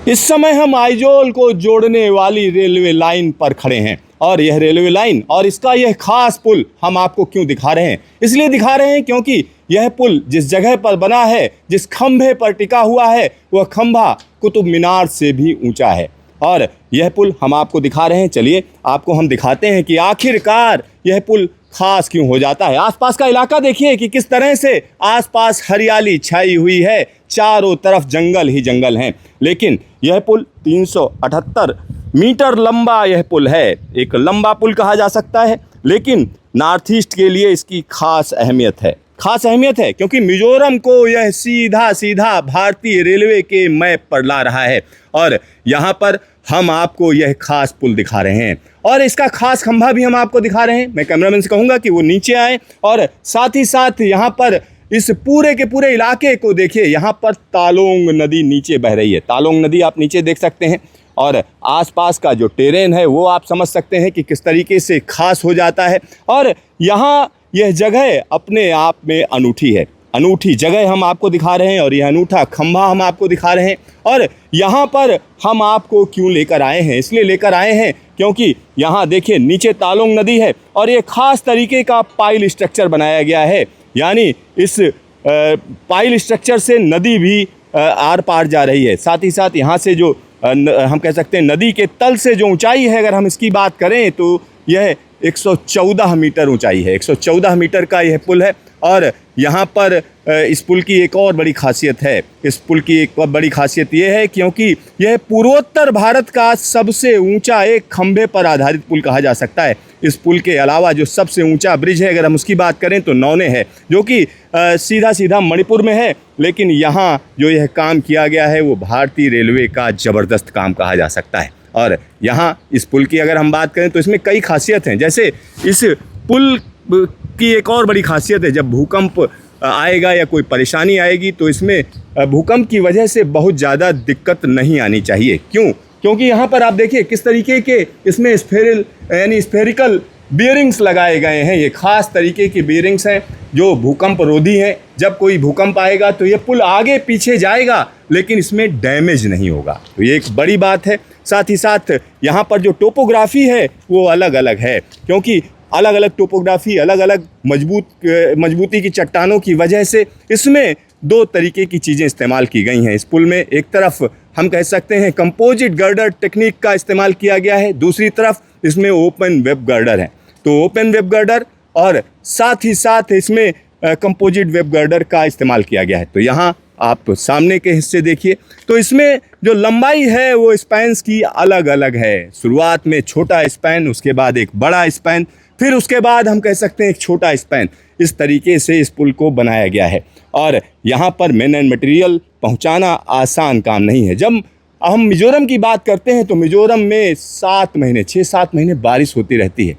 इस समय हम आइजोल को जोड़ने वाली रेलवे लाइन पर खड़े हैं और यह रेलवे लाइन और इसका यह खास पुल हम आपको क्यों दिखा रहे हैं, इसलिए दिखा रहे हैं क्योंकि यह पुल जिस जगह पर बना है, जिस खंभे पर टिका हुआ है, वह खंभा कुतुब मीनार से भी ऊंचा है और यह पुल हम आपको दिखा रहे हैं। चलिए आपको हम दिखाते हैं कि आखिरकार यह पुल खास क्यों हो जाता है। आसपास का इलाका देखिए कि किस तरह से आसपास हरियाली छाई हुई है, चारों तरफ जंगल ही जंगल हैं। लेकिन यह पुल 378 मीटर लंबा यह पुल है, एक लंबा पुल कहा जा सकता है। लेकिन नॉर्थ ईस्ट के लिए इसकी खास अहमियत है क्योंकि मिजोरम को यह सीधा सीधा भारतीय रेलवे के मैप पर ला रहा है और यहाँ पर हम आपको यह खास पुल दिखा रहे हैं और इसका खास खंभा भी हम आपको दिखा रहे हैं। मैं कैमरामैन से कहूँगा कि वो नीचे आए और साथ ही साथ यहाँ पर इस पूरे के पूरे इलाके को देखिए। यहाँ पर तालोंग नदी नीचे बह रही है, तालोंग नदी आप नीचे देख सकते हैं और आसपास का जो टेरेन है वो आप समझ सकते हैं कि किस तरीके से खास हो जाता है। और यहाँ यह जगह अपने आप में अनूठी है, अनूठी जगह हम आपको दिखा रहे हैं और यह अनूठा खंभा हम आपको दिखा रहे हैं। और यहाँ पर हम आपको क्यों लेकर आए हैं, इसलिए लेकर आए हैं क्योंकि यहाँ देखिए नीचे तालोंग नदी है और ये खास तरीके का पाइल स्ट्रक्चर बनाया गया है, यानी इस पाइल स्ट्रक्चर से नदी भी आर पार जा रही है। साथ ही साथ यहाँ से जो हम कह सकते हैं नदी के तल से जो ऊंचाई है, अगर हम इसकी बात करें तो यह 114 मीटर ऊंचाई है। 114 मीटर का यह पुल है और यहाँ पर इस पुल की एक और बड़ी खासियत है। इस पुल की एक और बड़ी खासियत ये है क्योंकि यह पूर्वोत्तर भारत का सबसे ऊंचा एक खंभे पर आधारित पुल कहा जा सकता है। इस पुल के अलावा जो सबसे ऊंचा ब्रिज है, अगर हम उसकी बात करें तो नौने है, जो कि सीधा सीधा मणिपुर में है। लेकिन यहाँ जो यह काम किया गया है वो भारतीय रेलवे का ज़बरदस्त काम कहा जा सकता है। और यहाँ इस पुल की अगर हम बात करें तो इसमें कई खासियत हैं। जैसे इस पुल की एक और बड़ी खासियत है, जब भूकंप आएगा या कोई परेशानी आएगी तो इसमें भूकंप की वजह से बहुत ज़्यादा दिक्कत नहीं आनी चाहिए। क्यों? क्योंकि यहाँ पर आप देखिए किस तरीके के इसमें स्फेरिकल बियरिंग्स लगाए गए हैं। ये खास तरीके की बियरिंग्स हैं जो भूकंप रोधी हैं। जब कोई भूकंप आएगा तो ये पुल आगे पीछे जाएगा लेकिन इसमें डैमेज नहीं होगा, तो ये एक बड़ी बात है। साथ ही साथ यहाँ पर जो टोपोग्राफी है वो अलग अलग है क्योंकि अलग अलग टोपोग्राफी, अलग अलग मजबूती की चट्टानों की वजह से इसमें दो तरीके की चीज़ें इस्तेमाल की गई हैं। इस पुल में एक तरफ हम कह सकते हैं कंपोजिट गर्डर टेक्निक का इस्तेमाल किया गया है, दूसरी तरफ इसमें ओपन वेब गर्डर है। तो ओपन वेब गर्डर और साथ ही साथ इसमें कंपोजिट वेब गर्डर का इस्तेमाल किया गया है। तो यहाँ आप सामने के हिस्से देखिए तो इसमें जो लंबाई है वो स्पैन्स की अलग अलग है। शुरुआत में छोटा स्पैन, उसके बाद एक बड़ा स्पैन, फिर उसके बाद हम कह सकते हैं एक छोटा स्पैन। इस तरीके से इस पुल को बनाया गया है और यहाँ पर मेन एंड मटेरियल पहुँचाना आसान काम नहीं है। जब हम मिजोरम की बात करते हैं तो मिजोरम में 6-7 महीने बारिश होती रहती है।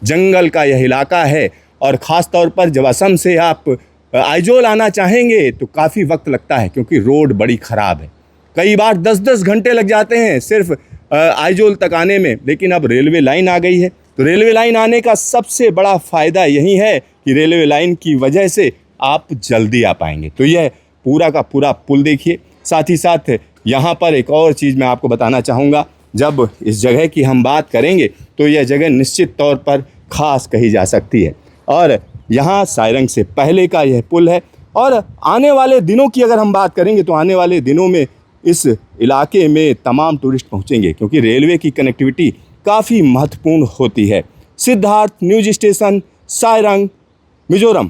जंगल का यह इलाका है और ख़ास तौर पर जब असम से आप आइजोल आना चाहेंगे तो काफ़ी वक्त लगता है क्योंकि रोड बड़ी ख़राब है। कई बार 10-10 घंटे लग जाते हैं सिर्फ आइजोल तक आने में। लेकिन अब रेलवे लाइन आ गई है तो रेलवे लाइन आने का सबसे बड़ा फ़ायदा यही है कि रेलवे लाइन की वजह से आप जल्दी आ पाएंगे। तो यह पूरा का पूरा पुल देखिए। साथ ही साथ यहाँ पर एक और चीज़ मैं आपको बताना चाहूँगा, जब इस जगह की हम बात करेंगे तो यह जगह निश्चित तौर पर ख़ास कही जा सकती है और यहाँ सारंग से पहले का यह पुल है। और आने वाले दिनों की अगर हम बात करेंगे तो आने वाले दिनों में इस इलाके में तमाम टूरिस्ट पहुँचेंगे क्योंकि रेलवे की कनेक्टिविटी काफ़ी महत्वपूर्ण होती है। Siddharth, news station, Sarang, Mizoram.